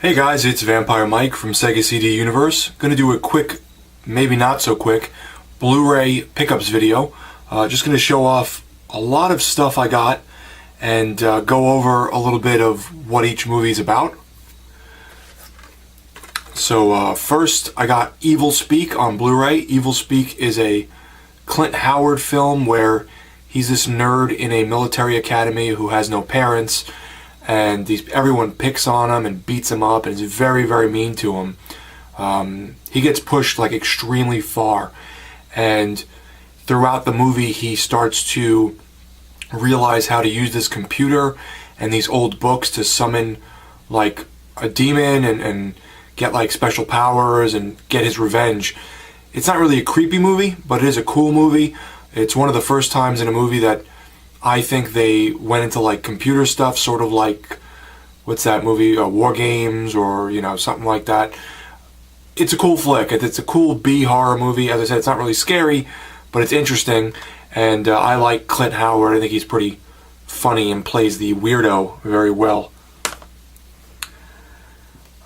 Hey guys, it's Vampire Mike from Sega CD Universe. Gonna do a quick, maybe not so quick, Blu-ray pickups video. Just gonna show off a lot of stuff I got and go over a little bit of what each movie's about. So first I got Evil Speak on Blu-ray. Evil Speak is a Clint Howard film where he's this nerd in a military academy who has no parents, and everyone picks on him and beats him up and is very, very mean to him. He gets pushed like extremely far, and throughout the movie he starts to realize how to use this computer and these old books to summon like a demon and get like special powers and get his revenge. It's not really a creepy movie, but it is a cool movie. It's one of the first times in a movie that I think they went into like computer stuff, sort of like, what's that movie, War Games, or something like that. It's a cool flick. It's a cool B horror movie. As I said, it's not really scary, but it's interesting, and I like Clint Howard. I think he's pretty funny and plays the weirdo very well.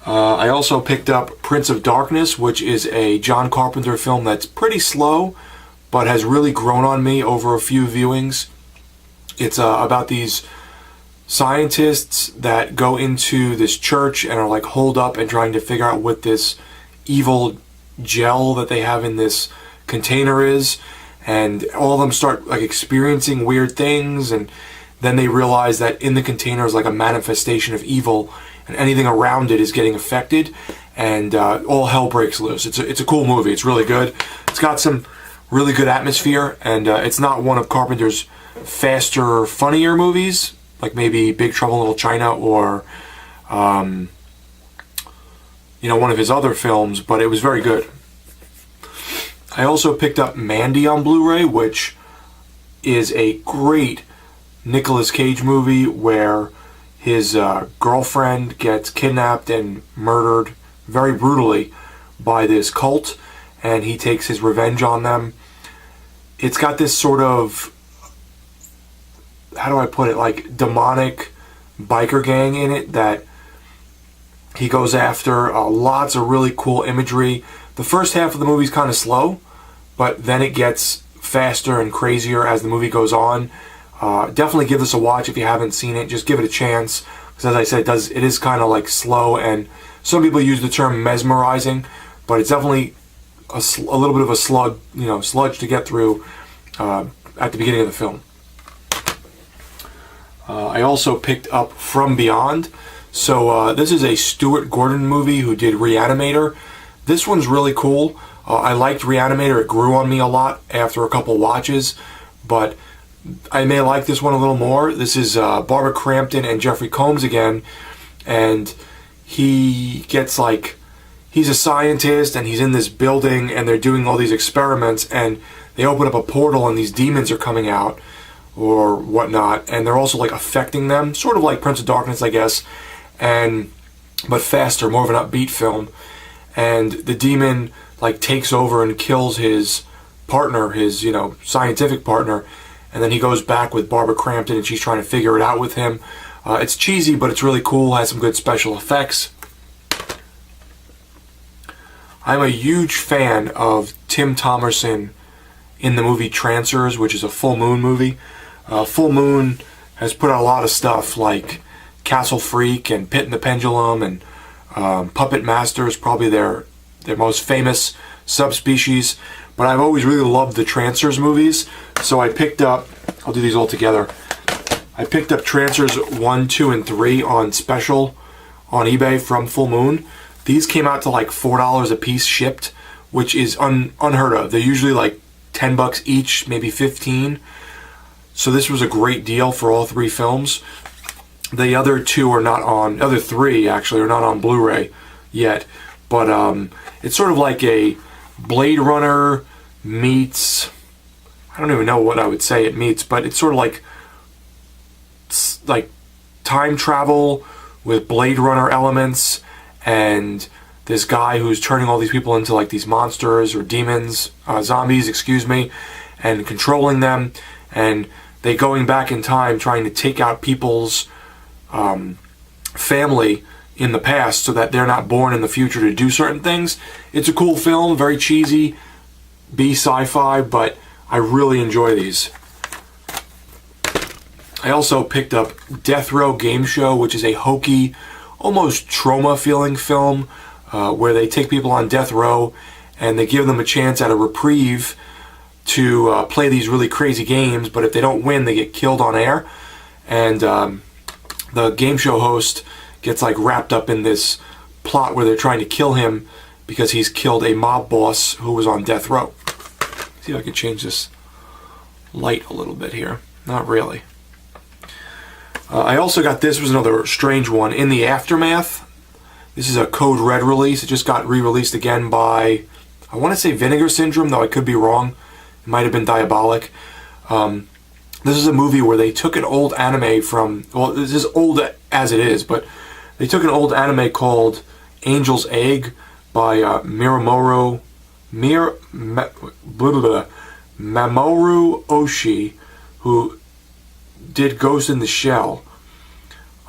I also picked up Prince of Darkness, which is a John Carpenter film that's pretty slow, but has really grown on me over a few viewings. It's about these scientists that go into this church and are like holed up and trying to figure out what this evil gel that they have in this container is, and all of them start like experiencing weird things, and then they realize that in the container is like a manifestation of evil, and anything around it is getting affected, and all hell breaks loose. It's a cool movie. It's really good. It's got some really good atmosphere, and it's not one of Carpenter's faster, funnier movies, like maybe Big Trouble in Little China or one of his other films, but it was very good. I also picked up Mandy on Blu-ray, which is a great Nicolas Cage movie where his girlfriend gets kidnapped and murdered very brutally by this cult, and he takes his revenge on them. It's got this sort of, how do I put it, like demonic biker gang in it that he goes after. Lots of really cool imagery. The first half of the movie is kind of slow, but then it gets faster and crazier as the movie goes on. Definitely give this a watch if you haven't seen it. Just give it a chance, because as I said, it is kind of like slow, and some people use the term mesmerizing, but it's definitely a little bit of a sludge to get through at the beginning of the film. I also picked up From Beyond. So this is a Stuart Gordon movie who did Reanimator. This one's really cool. I liked Reanimator. It grew on me a lot after a couple watches, but I may like this one a little more. This is Barbara Crampton and Jeffrey Combs again, and he gets like, he's a scientist and he's in this building and they're doing all these experiments, and they open up a portal and these demons are coming out or whatnot, and they're also like affecting them, sort of like Prince of Darkness, I guess, but faster, more of an upbeat film. And the demon like takes over and kills his partner, his scientific partner, and then he goes back with Barbara Crampton and she's trying to figure it out with him. It's cheesy, but it's really cool, has some good special effects. I'm a huge fan of Tim Thomerson in the movie Trancers, which is a Full Moon movie. Full Moon has put out a lot of stuff like Castle Freak and Pit and the Pendulum, and Puppet Master is probably their most famous subspecies. But I've always really loved the Trancers movies, so I picked up, I'll do these all together, I picked up Trancers 1, 2, and 3 on special on eBay from Full Moon. These came out to like $4 a piece shipped, which is unheard of. They're usually like $10 each, maybe 15. So this was a great deal for all three films. The other three actually are not on Blu-ray yet, but it's sort of like a Blade Runner meets, I don't even know what I would say it meets, but it's sort of like time travel with Blade Runner elements, and this guy who's turning all these people into like these monsters or demons, zombies, excuse me, and controlling them, and they going back in time trying to take out people's family in the past so that they're not born in the future to do certain things. It's a cool film, very cheesy, B sci-fi, but I really enjoy these. I also picked up Death Row Game Show, which is a hokey, almost trauma-feeling film where they take people on death row and they give them a chance at a reprieve to play these really crazy games, but if they don't win, they get killed on air. And the game show host gets like wrapped up in this plot where they're trying to kill him because he's killed a mob boss who was on death row. See if I can change this light a little bit here. Not really. I also got this, was another strange one, In the Aftermath. This is a Code Red release. It just got re-released again by, I want to say Vinegar Syndrome, though I could be wrong. It might have been Diabolic. This is a movie where they took an old anime from, well, this is old as it is, but they took an old anime called Angel's Egg by Mamoru Oshii, who did Ghost in the Shell.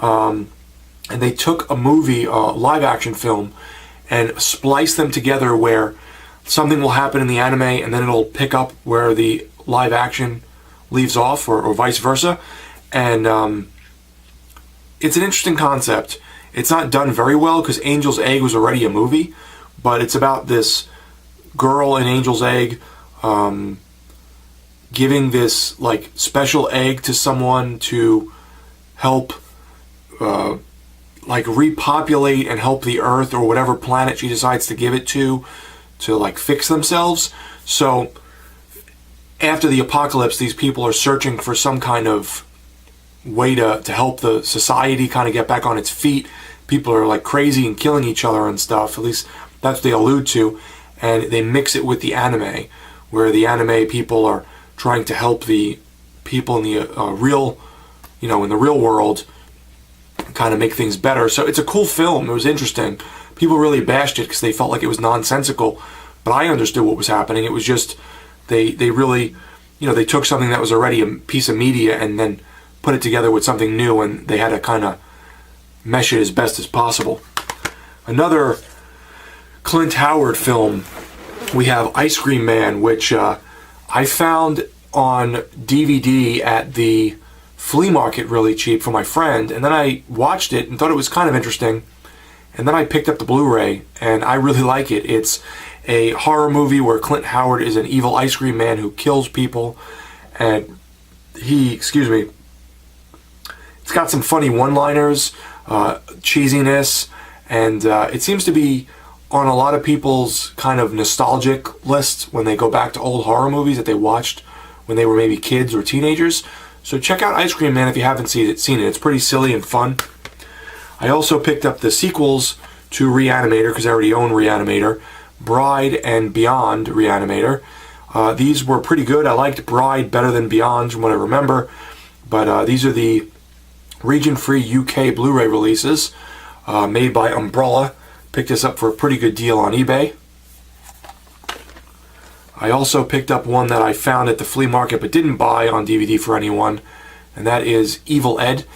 And they took a movie, a live action film, and spliced them together where something will happen in the anime and then it'll pick up where the live action leaves off, or vice versa. And it's an interesting concept. It's not done very well because Angel's Egg was already a movie, but it's about this girl in Angel's Egg giving this like special egg to someone to help like repopulate and help the Earth or whatever planet she decides to give it to like fix themselves. So after the apocalypse, these people are searching for some kind of way to help the society kind of get back on its feet. People are like crazy and killing each other and stuff. At least that's what they allude to. And they mix it with the anime, where the anime people are trying to help the people in the real, in the real world, kind of make things better. So it's a cool film. It was interesting. People really bashed it because they felt like it was nonsensical, but I understood what was happening. It was just they really, they took something that was already a piece of media and then put it together with something new, and they had to kind of mesh it as best as possible. Another Clint Howard film, we have Ice Cream Man, which I found on DVD at the flea market really cheap for my friend, and then I watched it and thought it was kind of interesting, and then I picked up the Blu-ray, and I really like it. It's a horror movie where Clint Howard is an evil ice cream man who kills people, and it's got some funny one-liners, cheesiness, and it seems to be on a lot of people's kind of nostalgic lists when they go back to old horror movies that they watched when they were maybe kids or teenagers. So check out Ice Cream Man if you haven't seen it. It's pretty silly and fun. I also picked up the sequels to Reanimator because I already own Reanimator, Bride and Beyond Reanimator. These were pretty good. I liked Bride better than Beyond from what I remember, but these are the region-free UK Blu-ray releases made by Umbrella. Picked this up for a pretty good deal on eBay. I also picked up one that I found at the flea market but didn't buy on DVD for anyone, and that is Evil Ed.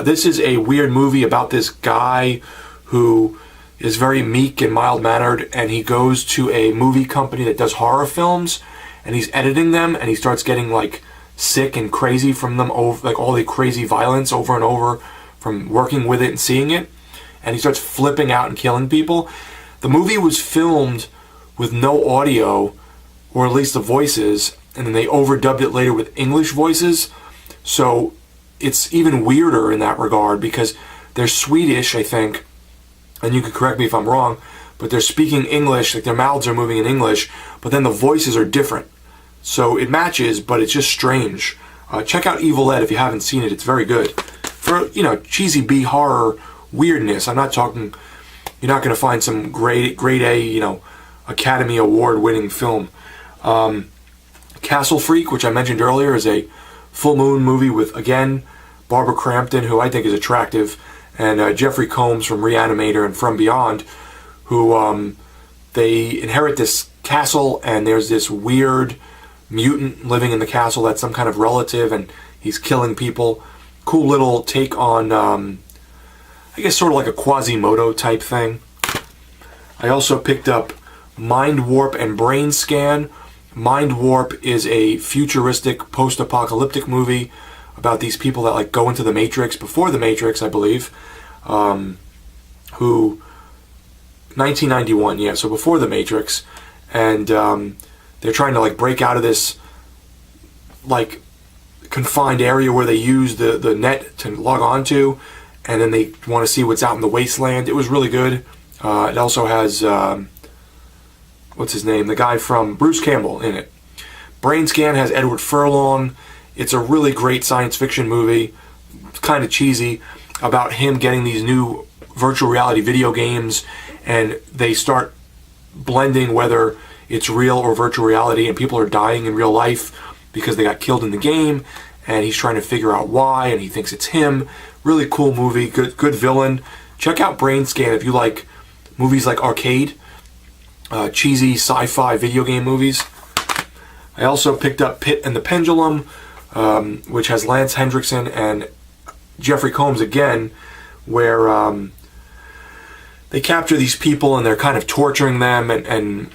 This is a weird movie about this guy who is very meek and mild-mannered, and he goes to a movie company that does horror films, and he's editing them, and he starts getting like sick and crazy from them, over like all the crazy violence over and over from working with it and seeing it, and he starts flipping out and killing people. The movie was filmed with no audio, or at least the voices, and then they overdubbed it later with English voices, so it's even weirder in that regard because they're Swedish, I think, and you can correct me if I'm wrong, but they're speaking English, like their mouths are moving in English, but then the voices are different. So it matches, but it's just strange. Check out Evil Ed if you haven't seen it. It's very good. For, cheesy B horror weirdness, I'm not talking, you're not going to find some grade A, Academy Award winning film. Castle Freak, which I mentioned earlier, is a full moon movie with, again, Barbara Crampton, who I think is attractive, and Jeffrey Combs from Reanimator and From Beyond, who they inherit this castle, and there's this weird mutant living in the castle that's some kind of relative, and he's killing people. Cool little take on I guess sort of like a Quasimodo type thing. I also picked up Mindwarp and Brain Scan. Mindwarp is a futuristic post-apocalyptic movie about these people that like go into the Matrix, before the Matrix, I believe, who 1991, yeah, so before the Matrix, and they're trying to like break out of this like confined area where they use the net to log on to, and then they want to see what's out in the wasteland. It was really good. It also has what's his name, the guy from Bruce Campbell in it. Brain Scan has Edward Furlong. It's a really great science fiction movie. It's kind of cheesy, about him getting these new virtual reality video games, and they start blending whether it's real or virtual reality, and people are dying in real life because they got killed in the game, and he's trying to figure out why, and he thinks it's him. Really cool movie, good villain. Check out Brain Scan if you like movies like arcade, cheesy sci-fi video game movies. I also picked up Pit and the Pendulum, which has Lance Hendrickson and Jeffrey Combs again, where they capture these people and they're kind of torturing them and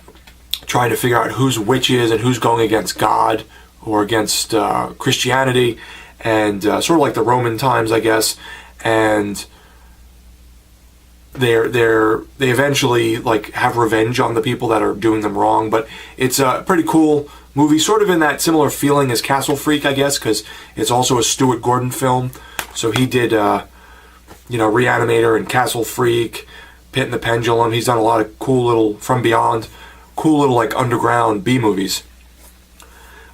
trying to figure out who's witches and who's going against God or against Christianity, and sort of like the Roman times, I guess. And they eventually like have revenge on the people that are doing them wrong. But it's a pretty cool movie, sort of in that similar feeling as Castle Freak, I guess, because it's also a Stuart Gordon film. So he did, Reanimator and Castle Freak, Pit and the Pendulum. He's done a lot of cool little, From Beyond, cool little like underground B movies.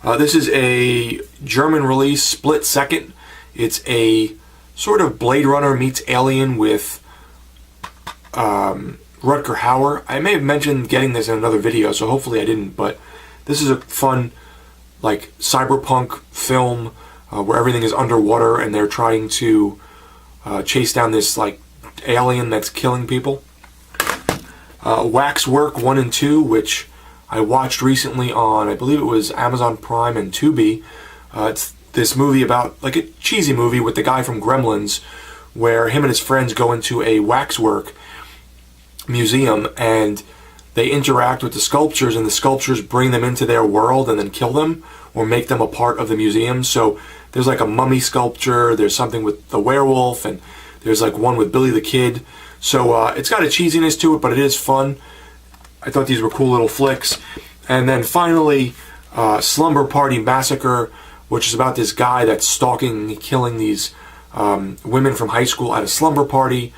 This is a German release, Split Second. It's a sort of Blade Runner meets Alien with Rutger Hauer. I may have mentioned getting this in another video, so hopefully I didn't, but this is a fun, like, cyberpunk film where everything is underwater and they're trying to chase down this, like, alien that's killing people. Waxwork 1 and 2, which I watched recently on, I believe it was Amazon Prime and Tubi. It's this movie about, like a cheesy movie with the guy from Gremlins, where him and his friends go into a waxwork museum and they interact with the sculptures, and the sculptures bring them into their world and then kill them or make them a part of the museum. So there's like a mummy sculpture, there's something with the werewolf, and there's like one with Billy the Kid. So it's got a cheesiness to it, but it is fun. I thought these were cool little flicks. And then finally, Slumber Party Massacre, which is about this guy that's stalking and killing these women from high school at a slumber party.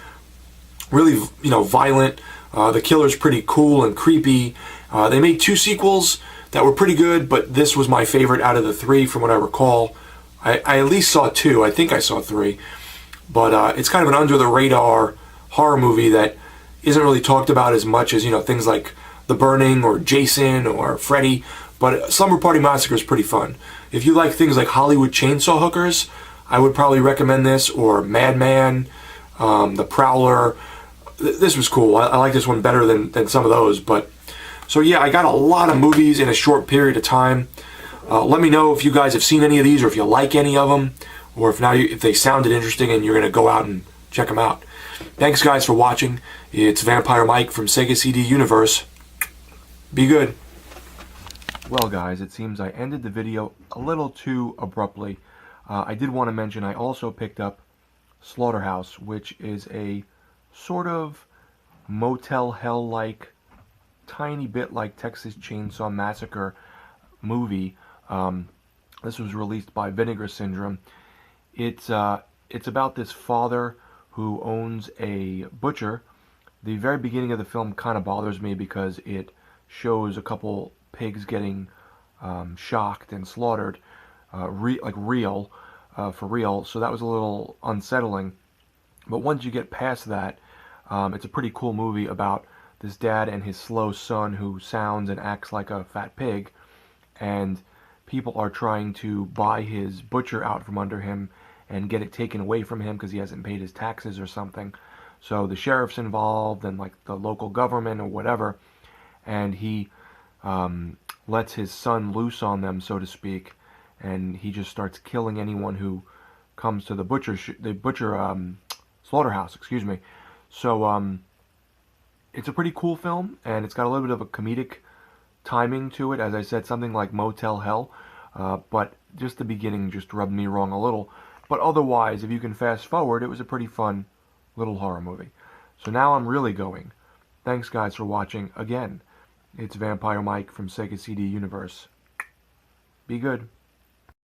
Really, violent. The killer's pretty cool and creepy. They made 2 sequels that were pretty good, but this was my favorite out of the 3 from what I recall. I at least saw 2. I think I saw 3. But it's kind of an under-the-radar horror movie that isn't really talked about as much as, things like The Burning or Jason or Freddy. But Slumber Party Massacre is pretty fun. If you like things like Hollywood Chainsaw Hookers, I would probably recommend this, or Madman, The Prowler. This was cool. I like this one better than some of those. But so yeah, I got a lot of movies in a short period of time. Let me know if you guys have seen any of these, or if you like any of them, or if they sounded interesting and you're going to go out and check them out. Thanks guys for watching. It's Vampire Mike from Sega CD Universe. Be good. Well guys, it seems I ended the video a little too abruptly. I did want to mention I also picked up Slaughterhouse, which is a sort of Motel Hell-like, tiny bit like Texas Chainsaw Massacre movie. This was released by Vinegar Syndrome. It's about this father who owns a butcher. The very beginning of the film kind of bothers me because it shows a couple pigs getting shocked and slaughtered, for real. So that was a little unsettling. But once you get past that, it's a pretty cool movie about this dad and his slow son who sounds and acts like a fat pig, and people are trying to buy his butcher out from under him and get it taken away from him because he hasn't paid his taxes or something. So the sheriff's involved and like the local government or whatever, and he lets his son loose on them, so to speak, and he just starts killing anyone who comes to the butcher Slaughterhouse, excuse me. So it's a pretty cool film, and it's got a little bit of a comedic timing to it. As I said, something like Motel Hell, but just the beginning just rubbed me wrong a little. But otherwise, if you can fast forward, it was a pretty fun little horror movie. So now I'm really going. Thanks, guys, for watching again. It's Vampire Mike from Sega CD Universe. Be good.